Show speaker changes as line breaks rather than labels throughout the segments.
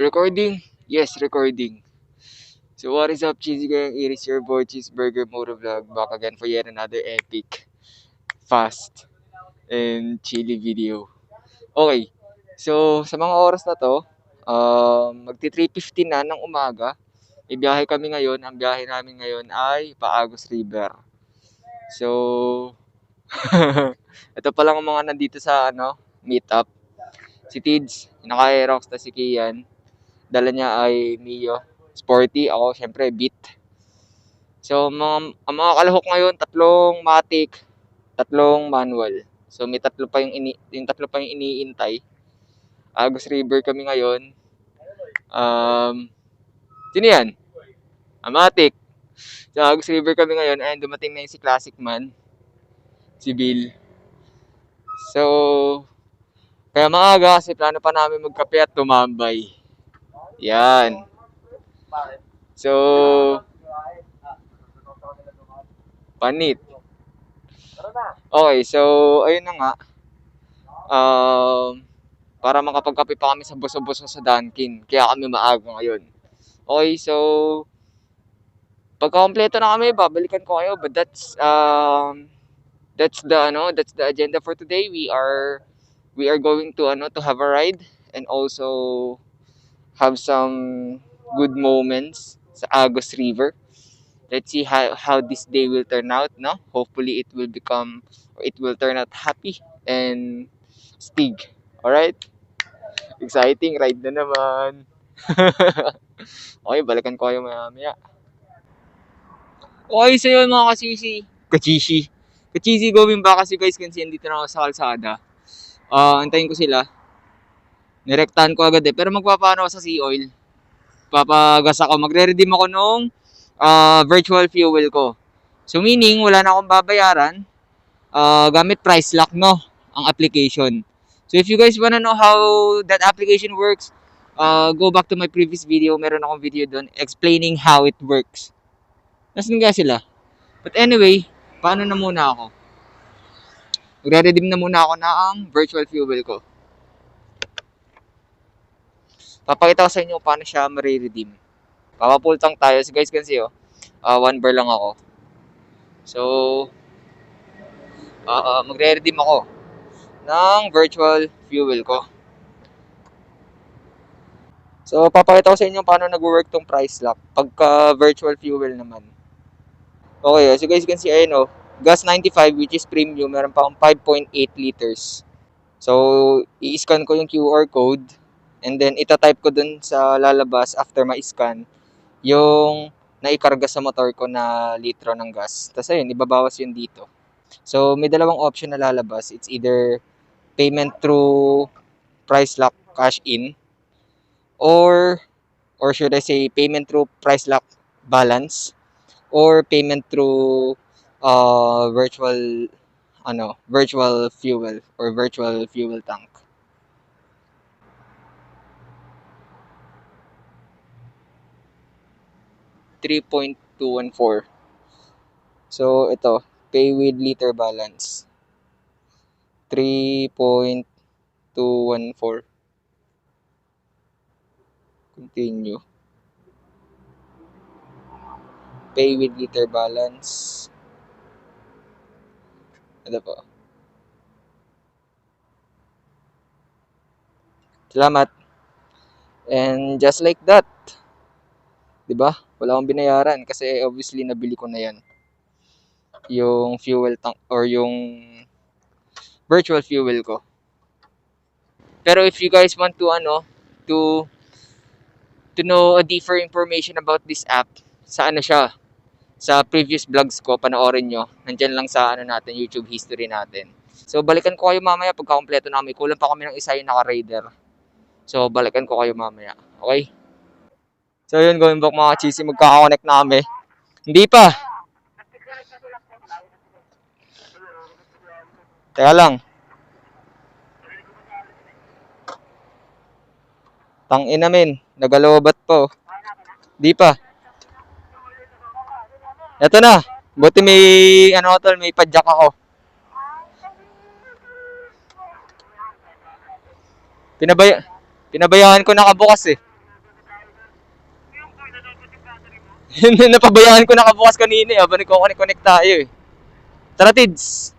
Recording? Yes, recording. So what is up, Cheesy Gang? It is your boy Cheeseburger Moto Vlog back again for yet another epic, fast, and chilly video. Okay, so sa mga oras na to, magti 3:15 na ng umaga. Ibiyahe kami ngayon. Ang biyahe namin ngayon ay Paagos River. So, ito pa lang ang mga nandito sa meetup. Si Tids, naka-Aerox, si Kian. Dala niya ay Mio Sporty. Ako, syempre, Beat. So, ang mga kalahok ngayon, tatlong matic, tatlong manual. So, may tatlo pa yung tatlo pa yung iniintay. Agos River kami ngayon. Sino yan? Matic. So, Agos River kami ngayon. Ayun, dumating na yung si Classic Man. Si Bill. So, kaya maaga kasi plano pa namin magkape at tumambay. Yan. So, panit. Okay, so, ayun na nga. Para makapagkape pa kami sa buso-buso sa Dunkin. Kaya kami maaga ngayon. Okay, so pagka-kompleto na kami, babalikan ko kayo. But that's the agenda for today. We are going to have a ride and also have some good moments sa Agos River. Let's see how this day will turn out, no? Hopefully it will turn out happy and stig. All right? Exciting ride na naman. Okay, balikan ko kayo maya-maya. Okay, so yun mga kasisi. Kachisi going back kasi guys kasi andito na ako sa kalsada. Antayin ko sila. Nirektahan ko agad eh. Pero magpapaano ako sa sea oil. Papagas ako. Magre-redeem ako nung virtual fuel ko. So meaning, wala na akong babayaran. Gamit price lock, no? Ang application. So if you guys wanna know how that application works, go back to my previous video. Meron akong video doon explaining how it works. Nasaan nga sila? But anyway, paano na muna ako? Magre-redeem na muna ako na ang virtual fuel ko. Papakita ko sa inyo paano siya ma-redeem. Papapull tank tayo. So guys, kasi 1 bar lang ako. So, magre-redeem ako ng virtual fuel ko. So, papakita ko sa inyo paano nag-work tong price lock pagka virtual fuel naman. Okay, so guys, you can see, ayun gas 95 which is premium, meron pa akong 5.8 liters. So, i-scan ko yung QR code and then ita-type ko dun sa lalabas after ma-scan yung naikarga sa motor ko na litro ng gas. Tapos ayun, ibabawas yun dito. So, may dalawang option na lalabas. It's either payment through price lock cash in or should I say payment through price lock balance or payment through virtual fuel or virtual fuel tank. $3.214. So ito, pay with liter balance. 3.214. Continue. Pay with liter balance. Ito po. Salamat. And just like that, 'di ba? Wala akong binayaran kasi obviously nabili ko na 'yan. Yung fuel tank or yung virtual fuel ko. Pero if you guys want to know a deeper information about this app, sa siya, sa previous vlogs ko, panoorin nyo. Nandyan lang sa natin, YouTube history natin. So, balikan ko kayo mamaya pagka kompleto namin. Kulang pa kami ng isa yung naka-raider. So, balikan ko kayo mamaya. Okay? So, yun, going back mga cheesy, magkaka-connect na kami. Hindi pa. Teka lang. Tangin namin. Nagalobat po. Di pa. Ito na. Buti may, may padjak ako. Pinabayaan ko nakabukas eh. Napabayaan ko nakabukas kanina habang nagko-connect tayo eh. Tara, Tids.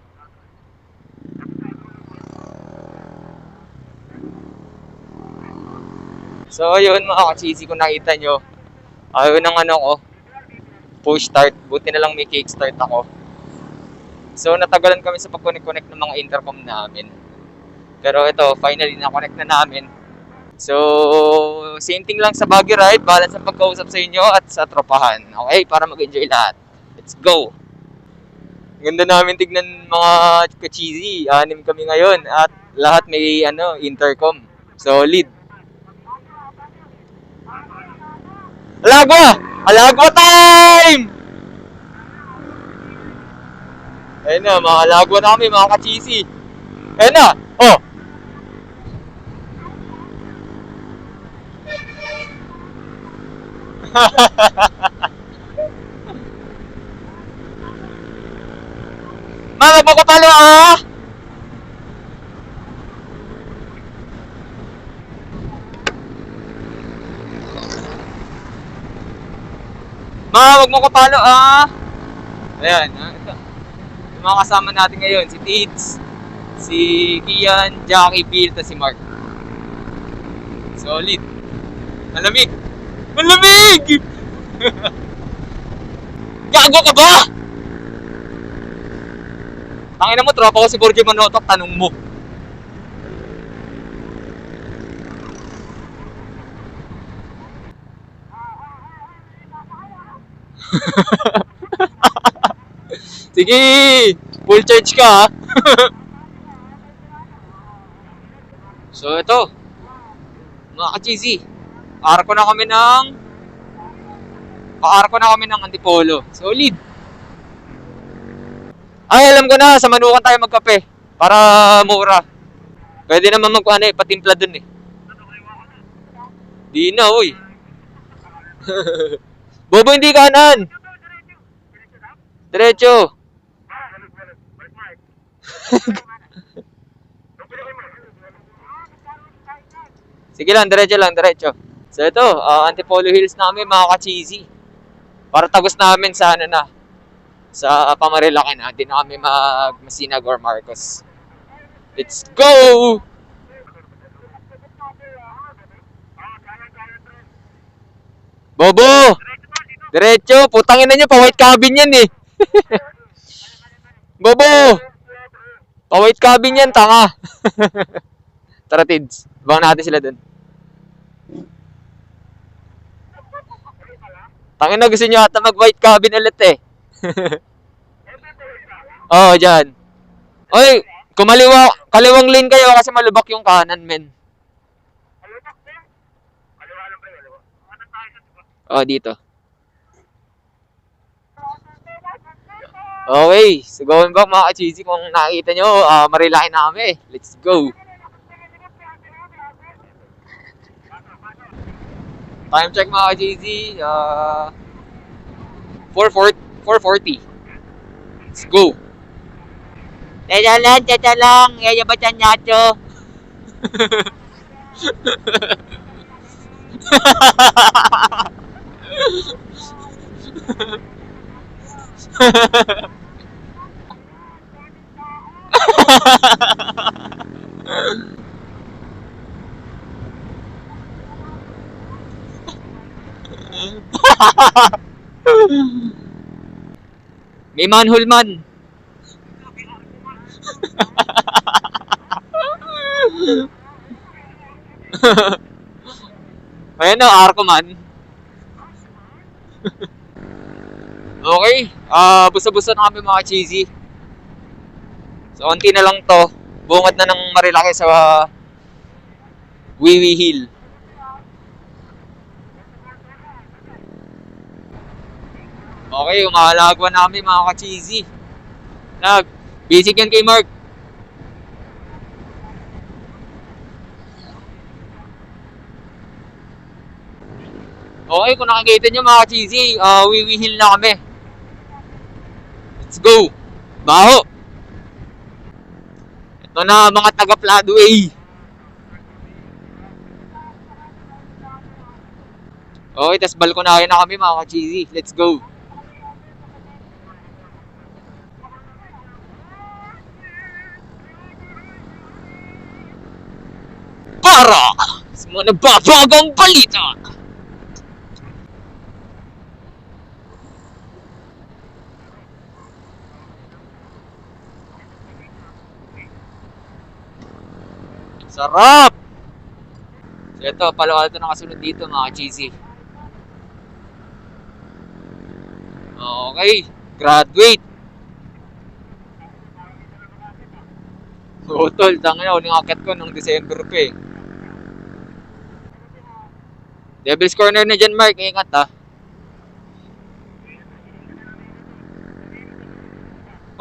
So, ayun mga ka-cheesy, kung nakita nyo, ayaw ng ano ko, push start. Buti na lang may kick start ako. So, natagalan kami sa pag-connect ng mga intercom namin. Pero ito, finally, na-connect na namin. So, same thing lang sa Baguio Ride, balance ang pagkausap sa inyo at sa tropahan. Okay, para mag-enjoy lahat. Let's go! Ganda namin tignan mga ka-cheesy. 6 kami ngayon at lahat may intercom. Solid. Alagwa! Alagwa time! Ayun na, mga alagwa na kami, mga ka-cheesy. Ayun na! Oh! Mama, magpapalo ah! Mama, wag mo kapalo ah! Ayan, ito. Yung mga kasama natin ngayon, si Tids, si Kian, Jackie, Bill, at si Mark. Solid. Malamig! Malamig! Gago ka ba? Tangina mo, tropa ko si Borgie Manotok, tanong mo. Sige, full charge ka ha. So ito, mga ka-cheesy, pa-arko na kami ng Antipolo. Solid. Ay, alam ko na, sa Manukan tayo magkape para mura. Pwede naman patimpla dun eh. Di na, uy. Bobo, hindi kanan. Diretso. Sige lang, diretso. So ito, Antipolo Hills namin mga ka-cheesy. Para tagos namin sa sa Pamarilaki na. Hindi na kami Masinag or Marcos. Let's go! Bobo! Diretso! Putangin na nyo, pa-white cabin yan eh. Bobo! Pa-white cabin yan, tanga. Tara, Tids. Abangan natin sila dun. Tangin na, gusto nyo ata mag-white cabin ulit eh. Oo, dyan. Oy, kaliwang lane kayo kasi malubak yung kanan, men. Oh, dito. Okay, so going back mga ka-cheesy, kung nakita nyo, Marilaki na kami. Let's go. Time check mga ka-cheesy, 4:40. Let's go. Teta lang, yayabatan nacho. May manhole man. Ayan na, arko man. Okay, busa-busa na kami mga cheesy. So, konti na lang to. Bungad na ng Marilaki sa Wiwi Hill. Okay, umahalagwa namin mga ka-cheesy. Basic yan kay Mark. Okay, kung nakikita nyo mga ka-cheesy, Wiwi Hill na kami. Let's go! Baho! Ito na mga taga-Floodway. Okay, tas balkonahin na kami mga ka-cheesy. Let's go! Para sa mga nagbabagang balita! Sarap! So ito, Palo Alto na kasunod dito mga cheesy. Okay, graduate. Oo tol, tangina, uling akit ko nung December pa eh. Devil's Corner na dyan Mark, ingat ah.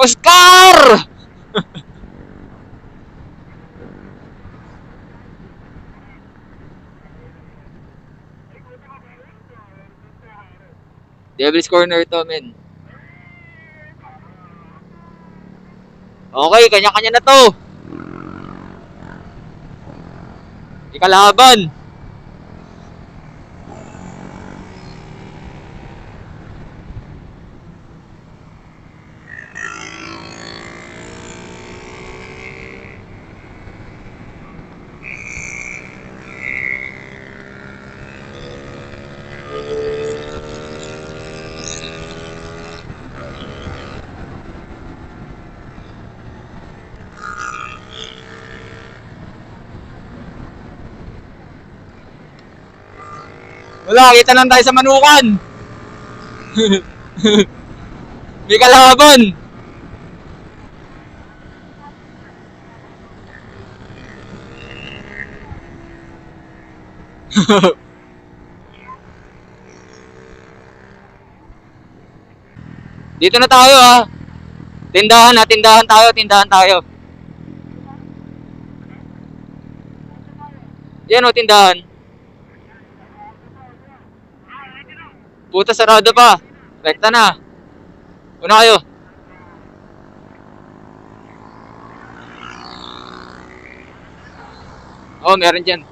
Oscar! Devil's Corner to men. Okay, kanya-kanya na to. Ikalaban. Wala, kita lang tayo sa Manukan. May kalaban. Dito na tayo ah. Tindahan na, tindahan tayo, tindahan tayo. Yan o, tindahan. Puta, sarado pa. Rekta na. Una kayo. Oh, meron dyan.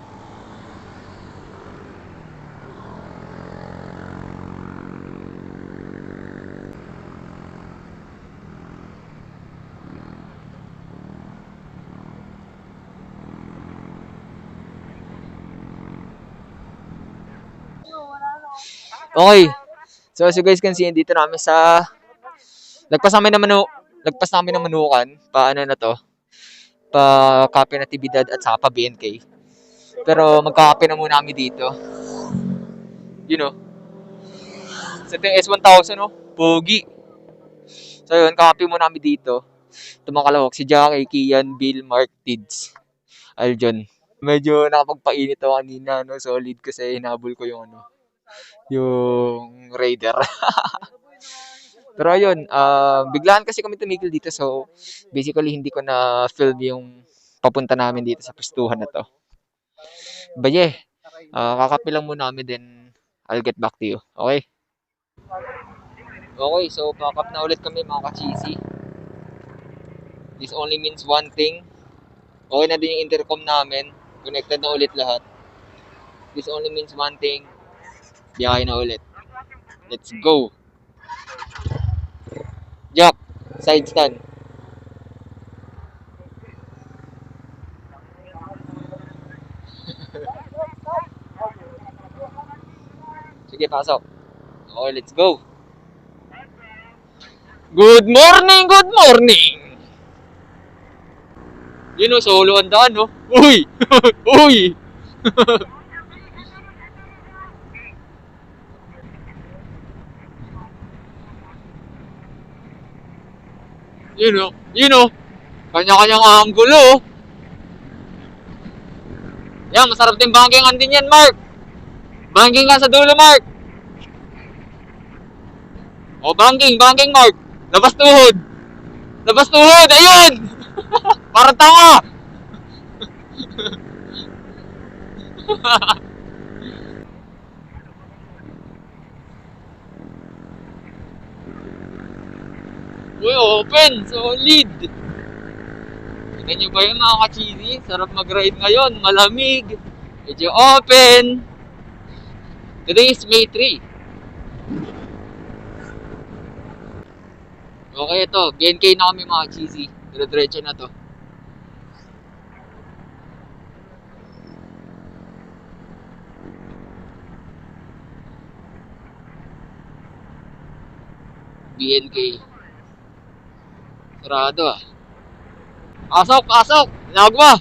Okay. So as you guys can see, dito namin sa lagpas namin ng Manukan, pa ano na to, pa Kape Natividad at saka pa BNK. Pero magkakape na muna kami dito. You know. So ito yung S1000 no, pogi. So yun, kakape muna kami dito. Ito mga kalawak, si Jackie, Kian, Bill, Mark, Tids, Aljon. Medyo nakapagpainit ako kanina, no, solid kasi hinabol ko yung ano, yung Raider. Pero ayun, biglaan kasi kami tumigil dito so basically hindi ko na film yung papunta namin dito sa pwestuhan na to. But yeah, kakape lang muna kami then I'll get back to you. Okay? Okay, so pack up na ulit kami mga ka-cheesy. This only means one thing. Okay na din yung intercom namin. Connected na ulit lahat. This only means one thing. Biyahe na ulit. Let's go! Jack, side stand. Sige, pasok. Okay, let's go. Good morning, good morning! Yun o, solo ang daan no? Uy! Uy! Yun o. Kanya-kanyang anggulo. Yan, masarap din bangkingan din yan, Mark. Banking ka sa dulo, Mark. O, banking, Mark. Labas tuhod. Labas tuhod, ayun! Parang tanga! Uy, open! Solid! Kita nyo ba yun mga ka-cheesy? Sarap mag-ride ngayon, malamig. Medyo open. Ito Today is May 3. Okay, ito. BNK na kami mga cheesy. Dire-diretso na to. BNK. Sarado ah. Pasok! Pasok! Nagwa!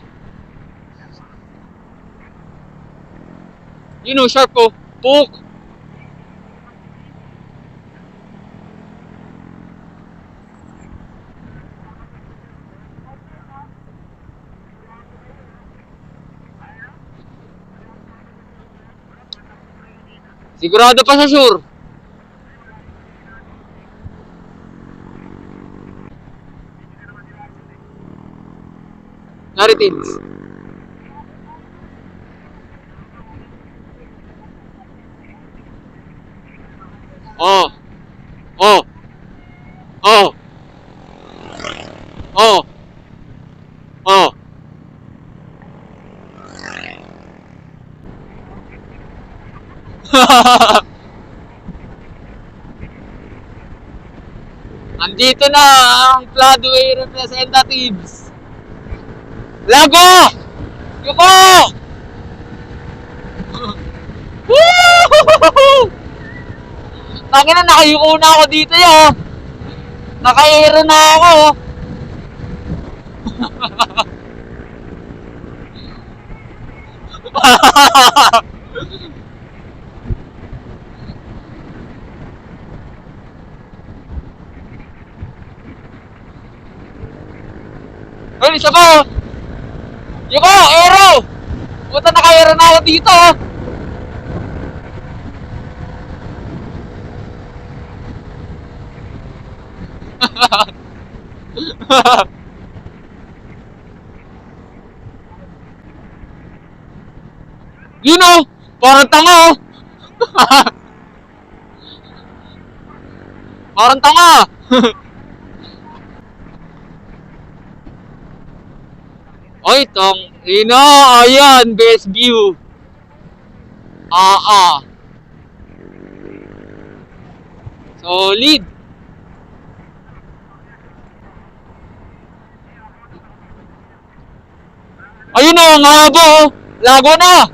You know, sharp ko. Pook! Sigurado pa sa sure. Narratives. Oh. Oh. Oh. Oh. Oh. Andito na ang Floodway representatives. Lago! Yuko! Woo! Tangina, nakayuko na ako dito yo. Naka-aero na ako. Ay, isa pa. Yuko, aero! Puta, naka-aero na ako dito. You know, parang tanga oh. Parang tanga. Oy, ina, ayan, best view. Solid. Ayun o, ang haba oh. Lago na.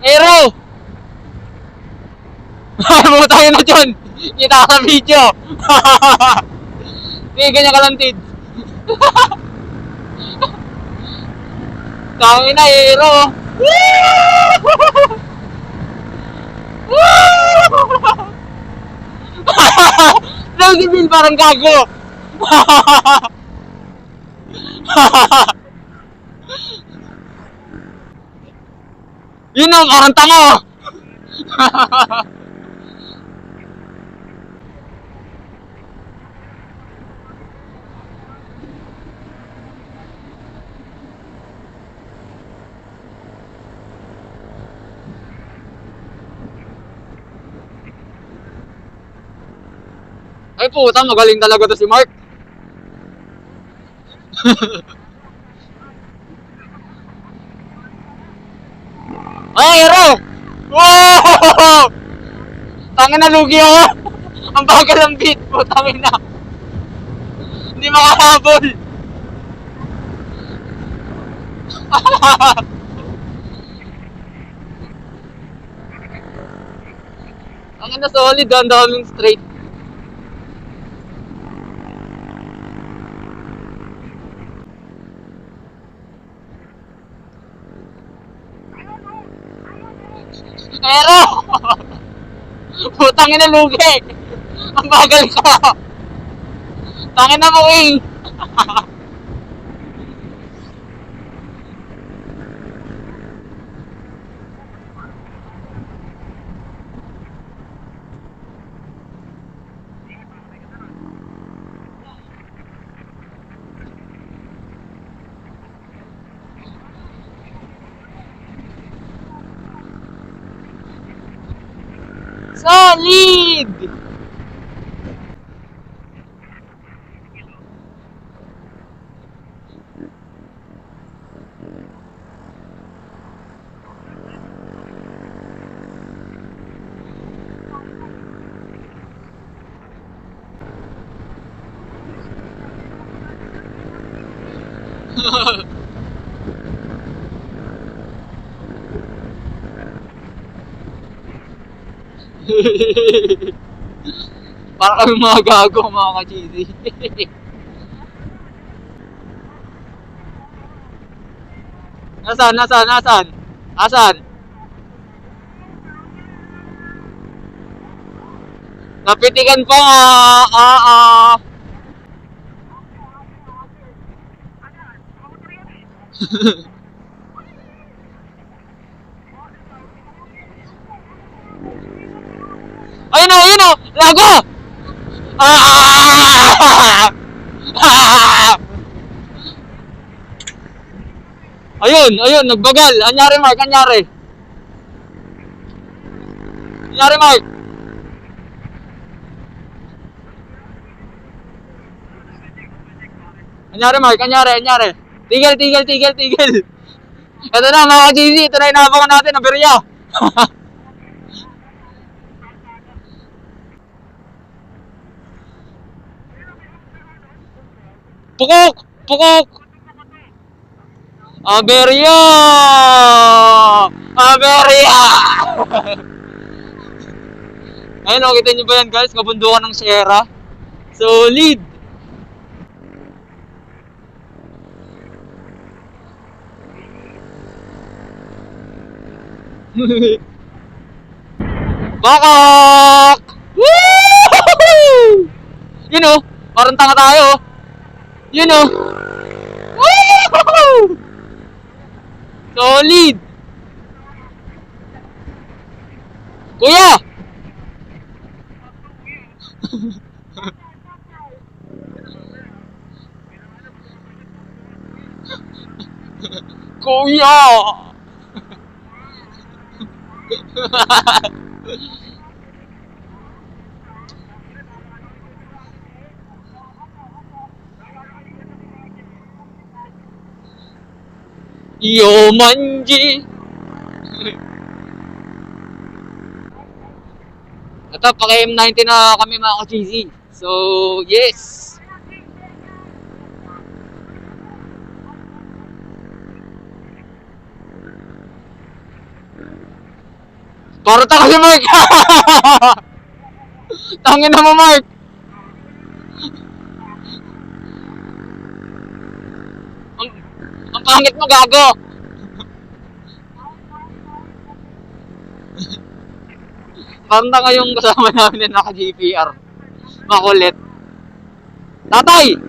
Aero. Bumutang na dyan. Kita ka sa video. Hindi, ganyan ka lang, Tid. Tangin na, aero. Nagsibil parang gago. Yun ang parang tanga. Ay puta, magaling talaga to si Mark. Ay, hero! Wow! Tangin na, lugi ako. Ang bagal ng beat po, tangin na. Hindi makahabol. Tangin na, solid. Ang daming straight. Pero, putang ina, lugi. Ang bagal ko. Tangin na mo eh. Solid! Para kami mga gago, mga ka-cheesy. Nasaan, nasaan, nasaan? Asan? Napitikan pa nga. Ayun o, ayun o! Lago! Ah! Ayun, ayun, nagbagal. Anyari, Mark, anyari. Anyari, Mark. Anyari, Mark, anyari, anyari. Tigil, tigil, tigil, tigil. Ito na, mga ka-GC. Ito na inabangan natin, ang berya. Pukok! Pukok! Aberya! Aberya! Ayun, oh, kita nyo ba yan, guys? Kabundukan ng Sierra. Solid! Bakak! Woo! Yun oh, parang tanga tayo. Yun oh. Woo! Solid! Kuya! Kuya! Yo manji! Ito, paka-M90 na kami mga ka-cheesy. So, yes! Para ta kasi, Mark! Tangin na mo, Mark! Ang pangit mo, gago! Parang tanga yung kasama namin na naka-GPR. Makulit. Tatay!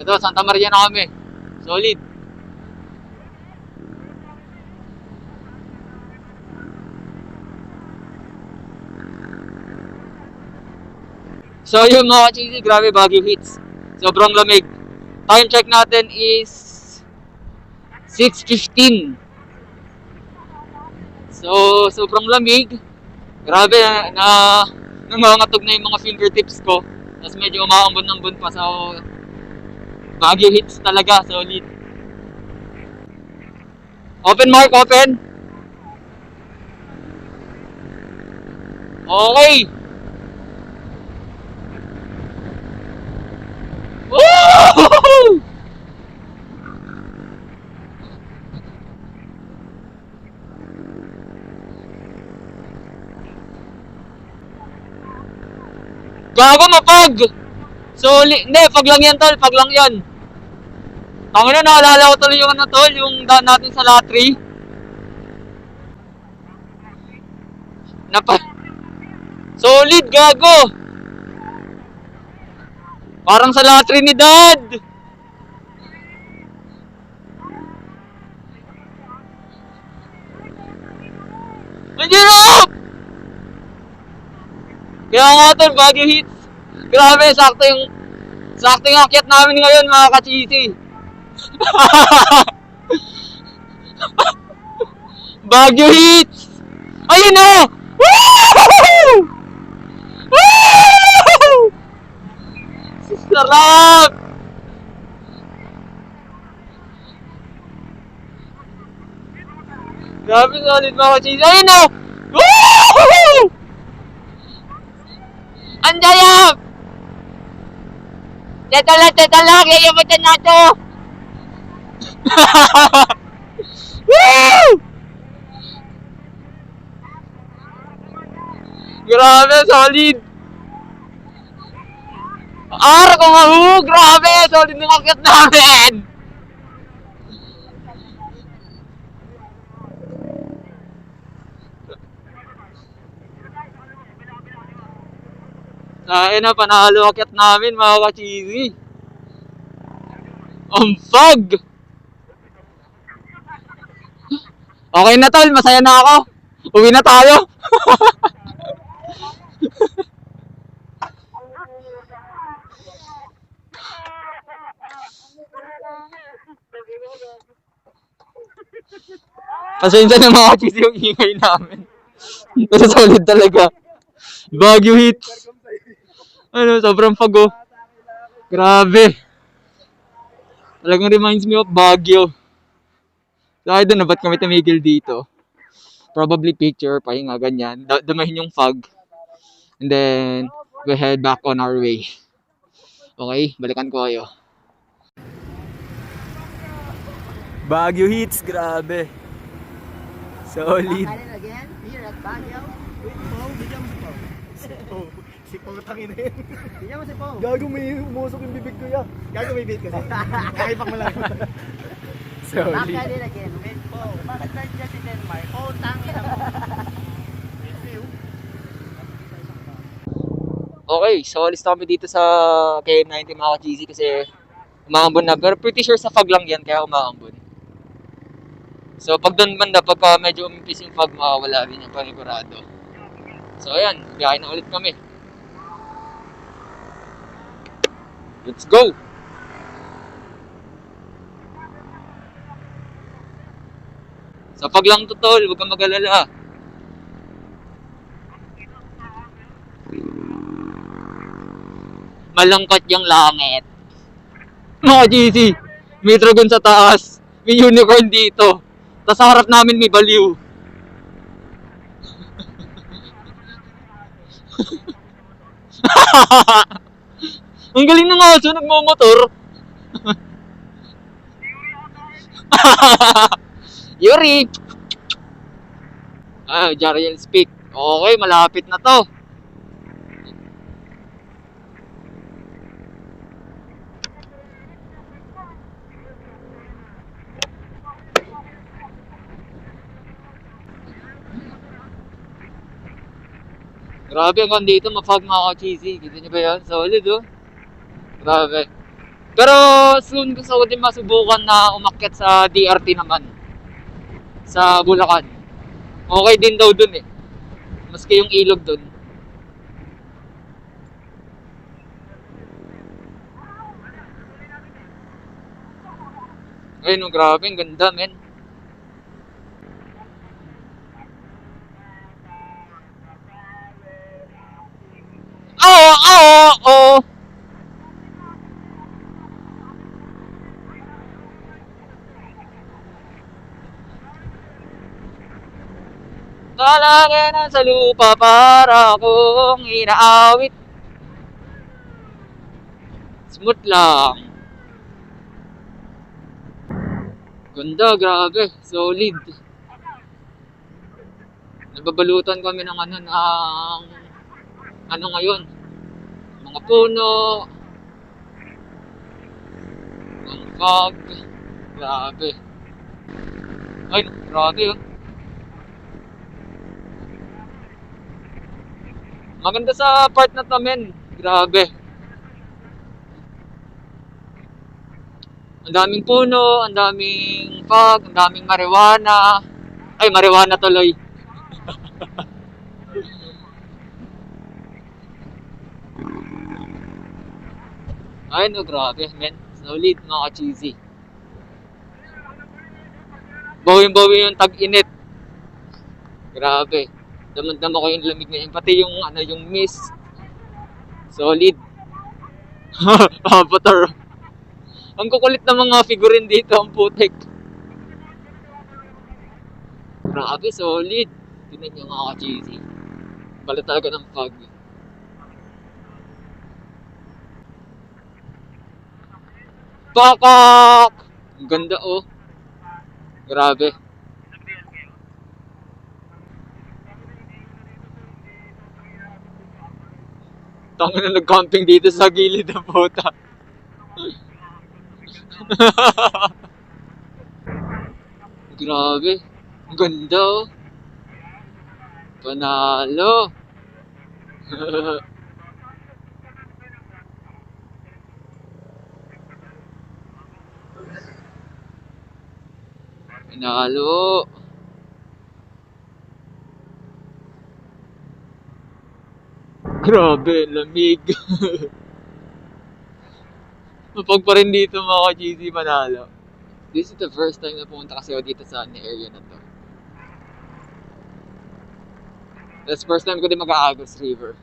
Ito, Santa Maria na kami. Solid. So yung mga cheesy, grabe Baguio hits. Sobrang lamig. Time check natin is 6:15. So sobrang lamig. Grabe na nangangatog na yung mga fingertips ko. Tapos medyo umaambon-ambon pa. So Baguio hits talaga, solid. Open, Mark, open. Okay. Woo! Gago, mapag! Hindi, pag lang yan, tol, pag lang yan. Tama na, naalala ko tuloy yung ano, tol, yung daan natin sa Latri. Solid, gago! Parang sa Latri ni Dad! Manjirap! Kaya nga tol, Baguio hits. Grabe, sakto yung akyat namin ngayon, mga ka-cheesy. Baguio hits! Ayun na! Woo! Woo! Sarap! Grabe, solid mga ka-cheesy. Ayun na! Woo! Anjayap! Teta lang, yayabatan na to! Woo! Grabe, solid! Grabe! Solid ng akyat namin! Na, panalo akyat namin, mga ka-cheesy. Ang fog! Okay na tol, masaya na ako. Uwi na tayo. Pasensya na mga cheesy yung ingay namin. Pero solid talaga. Baguio hits. Ano, sobrang fago. Grabe. Talagang reminds me of Baguio. Dahil doon na ba't kami tumigil dito? Probably picture, pahinga, ganyan. Damahin yung fog. And then, we head back on our way. Okay, balikan ko kayo. Baguio hits, grabe. Solid.
Again, here at Baguio. With Paul, bigyan mo si Paul. Si Paul, tangin na yun. Bigyan mo si Paul. Gago, may umusok yung bibig ko ya. Gago, may bibig kasi. Kakaipak mo lang.
Solid.
Back at it again with Paul. Bakit nandiyan si Denmark? Paul, tangin na mo.
Okay, so alis na kami dito sa KM90 mga ka-cheesy kasi umaambon na. Pero pretty sure sa fog lang yan kaya umaambon. So pag doon banda, pagka medyo umimpis yung fog, makawala din yung panigurado. So ayan, biyahe na ulit kami. Let's go! Sa fog lang to tol, huwag kang mag-alala. Malangkot yung langit. Mga GC, may dragon sa taas, may unicorn dito. Tapos sa harap namin may baliw. Ang galing ng aso, nagmamotor. Yuri! Jariel speak. Okay, malapit na to. Grabe hanggang dito, mapag mga ka-cheesy. Kita nyo ba yan? Solid oh. Grabe. Pero soon gusto ko din masubukan na umakyat sa DRT naman. Sa Bulacan. Okay din daw dun eh. Maski yung ilog dun. Ay no, grabe. Ang ganda men. Oo. Kalagayan sa lupa para akong inaawit. Smooth lang. Ganda, grabe. Solid. Nababalutan kami ng ano ngayon. Mga puno. Ang fog. Grabe. Ay, grabe yun. Maganda sa part na to men. Grabe. Ang daming puno, ang daming fog, ang daming marijuana. Ay, marijuana tuloy. Ay no, grabe men. Solid mga ka-cheesy. Bawing-bawi yung tag-init. Grabe. Damang-dama ko yung lamig ngayon. Pati yung yung mist. Solid. Avatar. Ang kukulit ng mga figurine dito, ang putik. Grabe, solid. Tingnan nyo mga ka-cheesy. Bala talaga ng fog. Pakak! Ang ganda oh. Grabe. Tangin na nag-camping dito sa gilid ng puta. Grabe. Ang ganda oh. Panalo. Panalo. Grabe, lamig. Mapag pa rin dito mga ka-GC, panalo. This is the first time na pumunta kasi ako dito sa area na to. That's first time ko din mag-Agos River.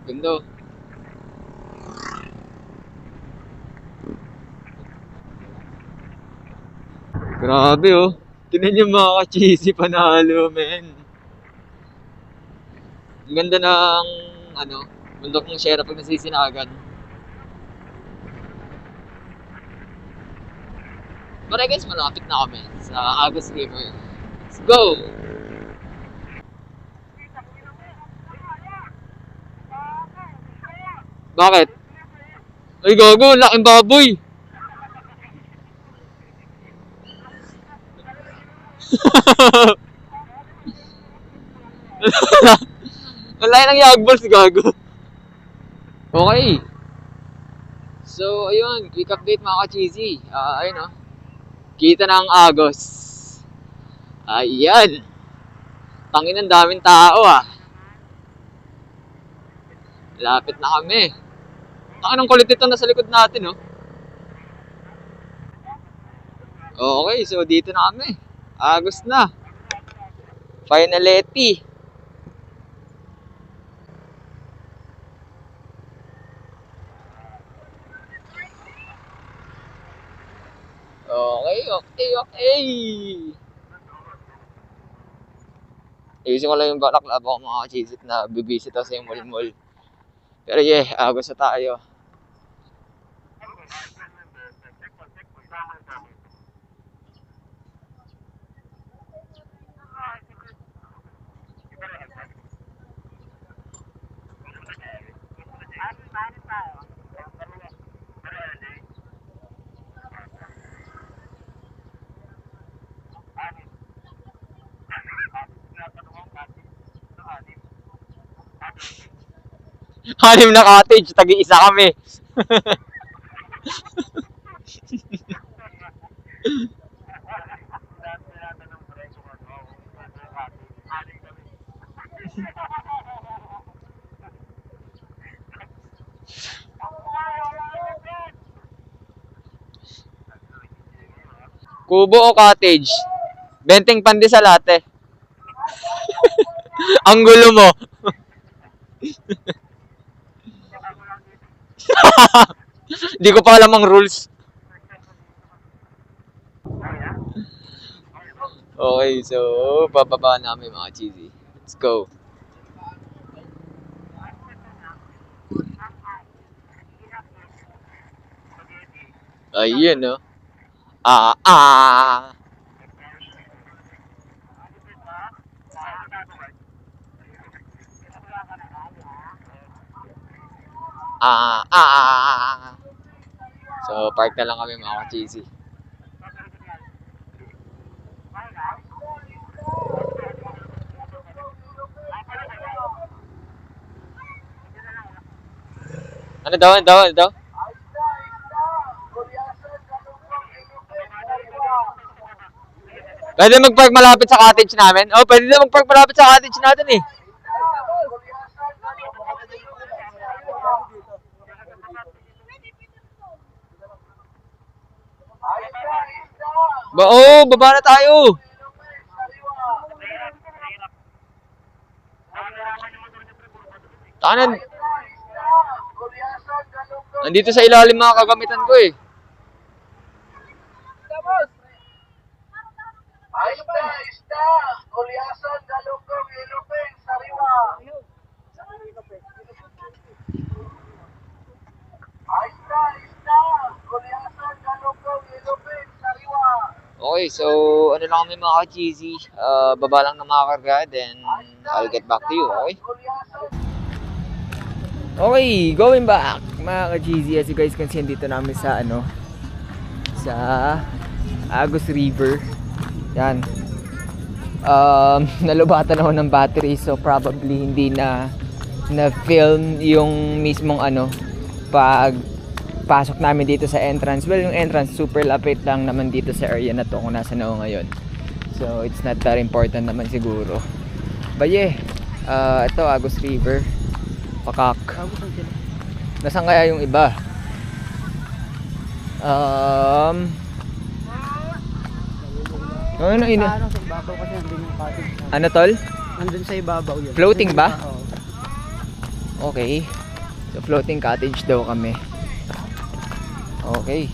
Ganda. Grabe oh. Tingnan niyo mga ka-cheesy, panalo men. Ang ganda ng bundok ng Sierra pag nasisinagan. But I guess malapit na kami sa Agos River. Let's go! Bakit? Ay gago, laking baboy! Wala nang yagbol si gago. Okay. So, ayun, quick update mga ka-cheesy. Ayun oh. Kita ng Agos. Ayan. Tangin ang daming tao ah. Lapit na kami. Tangin ang kulit ito nasa likod natin oh. Okay, so dito na kami. Agos na. Finality. Okay. Ayusin ko lang yung balaklava ko mga chisit na bibisita sa yung mall-mall. Pero yeah, Agos na tayo. Halim na cottage, tagi-isa kami. Kubo o cottage? Benteng pandi sa latte. Ang gulo mo. Di ko pa alam ang rules. Okay, so bababa namin mga cheesy. Let's go. Ayun no. Ah, ah. Ah, ah. So, park na lang kami mga cheesy. Ano daw? Pwede mag-park malapit sa cottage namin? Oh, pwede na mag-park malapit sa cottage natin eh. Baba na tayo. Tanan. Nandito sa ilalim mga kagamitan ko eh.
Isda, Goliasan, Galugong, Ilupin, Sariwa.
Okay, so ano lang kami mga ka-cheesy. Baba lang ng mga karga, then I'll get back to you, okay? Okay, going back mga ka-cheesy. As you guys can see, dito namin sa sa Agus River. Yan. Nalubatan ako ng battery, so probably hindi na film yung mismong pag pasok namin dito sa entrance. Well, yung entrance super lapit lang naman dito sa area na to kung nasa na ako ngayon. So it's not that important naman siguro. But yeah, ito Agus River. Pakak. Nasaan kaya yung iba? Ano ino?
Sa ibabaw kasi nandun yung cottage.
Ano tol?
Nandun sa ibabaw yun.
Floating ba?
Oo.
Okay. So floating cottage daw kami. Okay.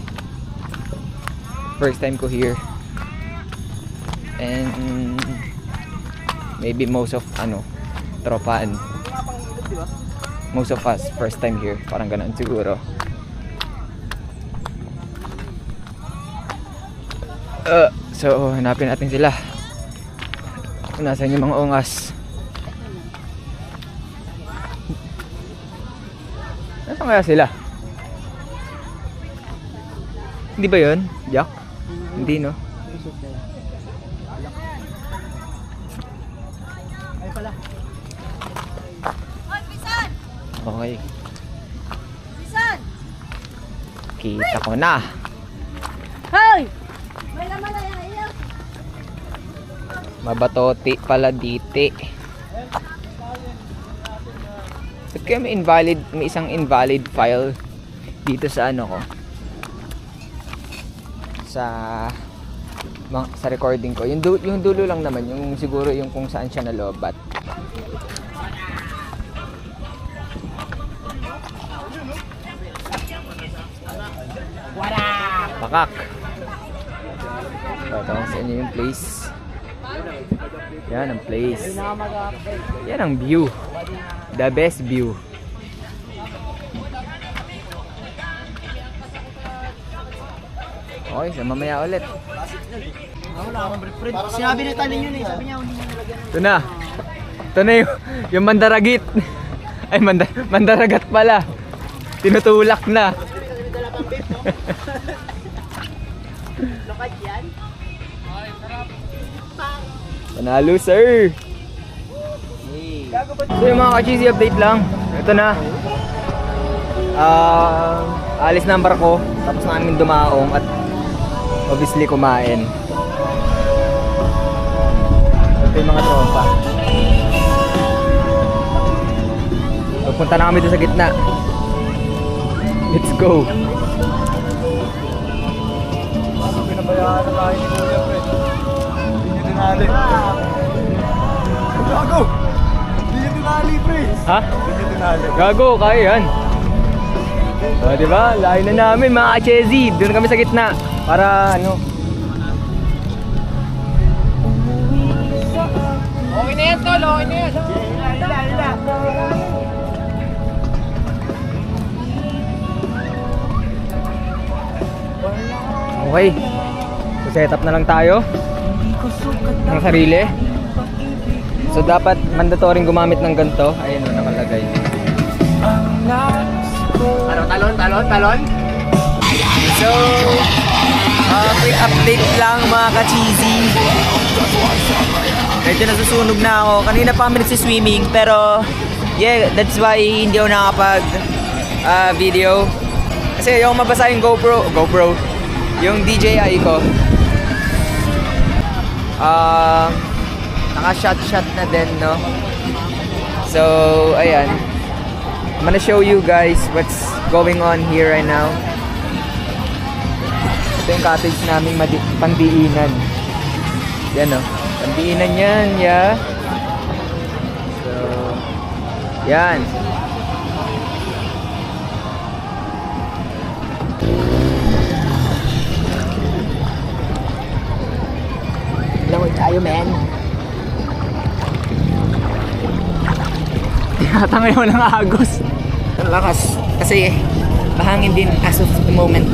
First time ko here. And maybe most of tropaan. Most of us first time here. Parang ganun siguro. So hanapin natin sila. Kung nasaan yung mga ungas. Nasaan kaya sila? Hindi ba yun, Jack? Hindi, no?
Ay pala.
Okay.
Bisan!
Kita ko na.
Hoy! May laman na yan iyo.
Mabatoti pala diti. Ba't kaya may isang invalid file dito sa ko? Sa recording ko. Yung dulo lang naman, yung siguro yung kung saan siya nalobat. Pakak. Ito sa inyo yung place. Yan ang place. Yan ang view. The best view. Okay, so mamaya ulit.
Sinabi na tanin yun eh. Sabi niya hindi niya nalagyan.
Ito na. Ito na yung mandaragit. Ay, mandaragat pala. Tinutulak na.
Lokad yan?
Panalo, sir. So yung mga ka-cheesy update lang. Ito na. Alis na ang barko. Tapos namin dumaong at obviously kumain. Ito yung mga tropa. Pupunta na kami doon sa gitna. Let's go.
Pinabayaan na tayo ni Kuya, pre. Hindi niya dinali. Gago! Hindi niya dinali, pre.
Ha?
Hindi niya dinali.
Gago, kaya yan. O, diba? Layo na namin mga ka-cheesy. Doon kami sa gitna. Para
Okay na yan, tol. Okay na yan. Hila.
Okay. So set up na lang tayo ng sarili. So dapat mandatory gumamit ng ganito. Ayun o, nakalagay.
Talon.
So quick update lang mga ka-cheesy. Medyo nasusunog na ako. Kanina pa kami nagsiswimming, pero yeah, that's why hindi ako nakapag video. Kasi yung mabasa yung GoPro, yung DJI ko. Naka-shot na din, no? So, ayan. I'm gonna show you guys what's going on here right now. Ito yung cottage naming pandiinan. Yan, no? Pandiinan yan, yeah. So, yan. Langoy tayo, man. Tinatangay mo ng agos. Ang lakas. Kasi Mahangin din as of the moment.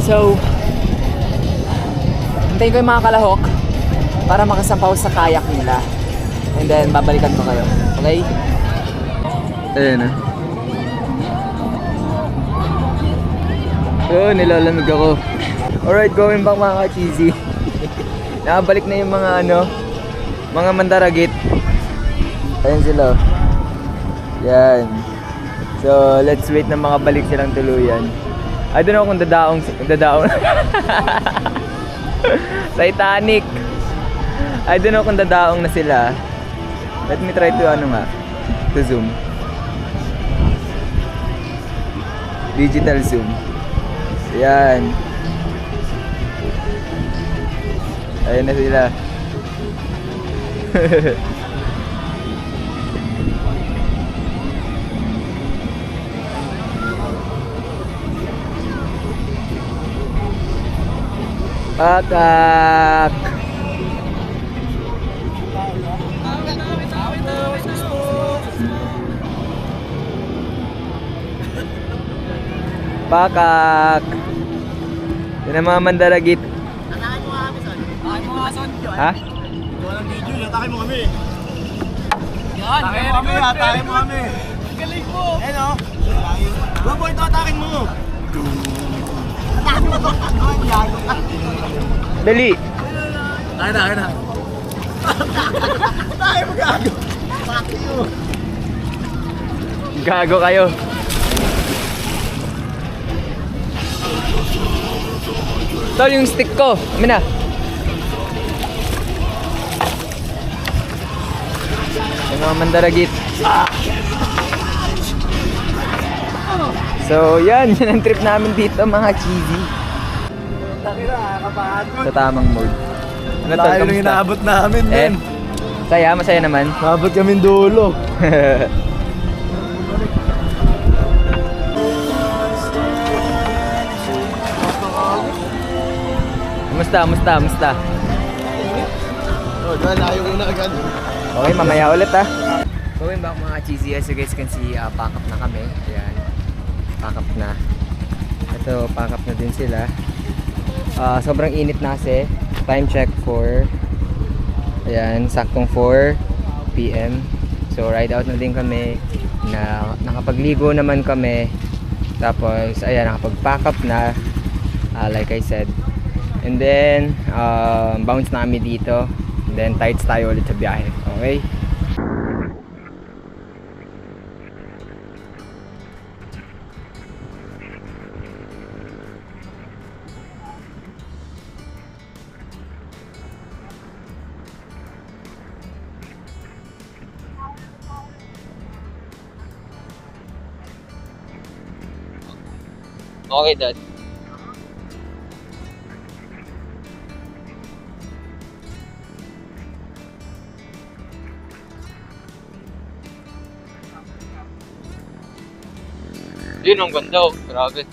So, hintayin ko yung mga kalahok para makasampaw sa kayak nila. And then, babalikan ko kayo. Okay? Ayan na. So, nilalamig ako. Alright, going back mga ka-cheesy. Nakabalik na yung mga mga mandaragit. Ayan sila. Yan. So, let's wait na makabalik silang tuluyan. I don't know kung dadaong. Titanic. I don't know kung dadaong na sila. Let me try to to zoom. Digital zoom. Ayan. Ayan na sila. Pakak. Pakak. Yan ang mga mandaragit.
Tatakin mo nga kami, son. Tatakin mo nga, son.
Ha?
Walang video, tatakin mo kami. Yan, tatakin mo kami. Galing mo. Ayan o. Go boy, tatakin mo. Tatakin mo.
Dali.
Akin na. Tatakin mo, gago. Fuck you.
Gago kayo. Tol, yung stick ko. Amin na. Yung mga mandaragit. So, yan. Yan ang trip namin dito, mga cheesy. Sa tamang mood. Ano tol,
Tayo nang
kamusta?
inaabot namin,
Eh,
men.
masaya naman.
Naabot kami dulo.
Musta?
Oh, dahil ayaw ko na agad.
Okay, mamaya ulit ha. Going back mga cheesy, as you guys can see, pack up na kami. Ayan, pack up na. Ito, pack up na din sila. Sobrang init na kasi. Time check for, ayan, saktong 4 PM. So, ride out na din kami. Nakapagligo naman kami. Tapos, ayan, nakapag-pack up na. Like I said. And then, bounce na kami dito. And then, tights tayo ulit sa biyahe. Okay? Okay, Dad. Yun, ang ganda oh. Grabe.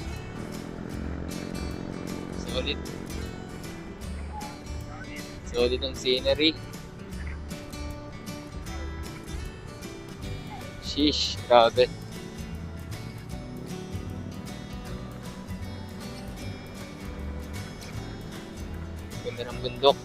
Solid. Solid ang scenery. Sheesh, grabe. Ganda ng bundok.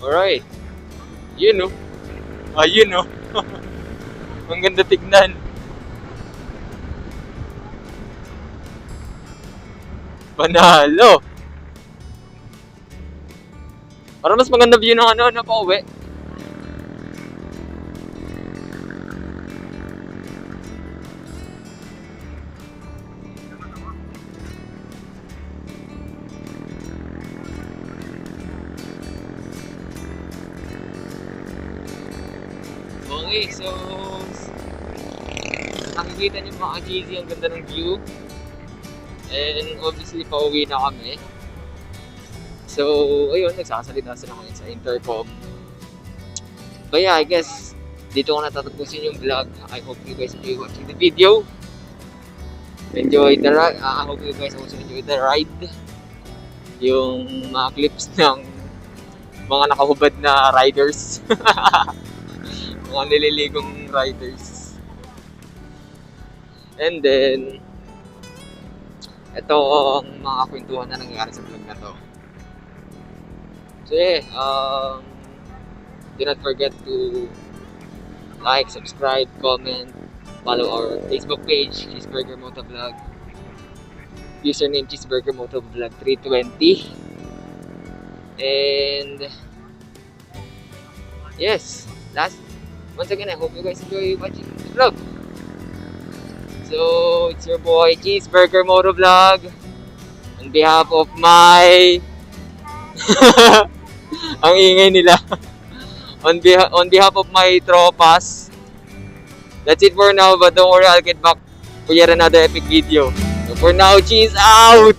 Alright. Yun oh. Ayun oh. Ang ganda tignan. Panalo. Parang mas maganda view ng na pauwi. Okay, so nakikita niyo mga cheesy, ang ganda ng view. And obviously pauwi na kami. So ayun, nagsasalita sila ngayon sa intercom. But yeah, I guess dito ko natatapusin yung vlog. I hope you guys enjoy watching the video. Enjoy the ride. I hope you guys also enjoy the ride. yung mga clips ng mga nakahubad na riders. Mga nililigong riders. And then, ito ang mga kwentuhan na nangyari sa vlog na to. So yeah, do not forget to like, subscribe, comment, follow our Facebook page, Cheeseburger Motovlog. Username Cheeseburger Motovlog 320. And yes, once again, I hope you guys enjoy watching the vlog. So it's your boy Cheeseburger Motovlog. On behalf of my ang ingay nila. On behalf of my tropas. That's it for now, but don't worry, I'll get back for yet another epic video. So for now, cheese out!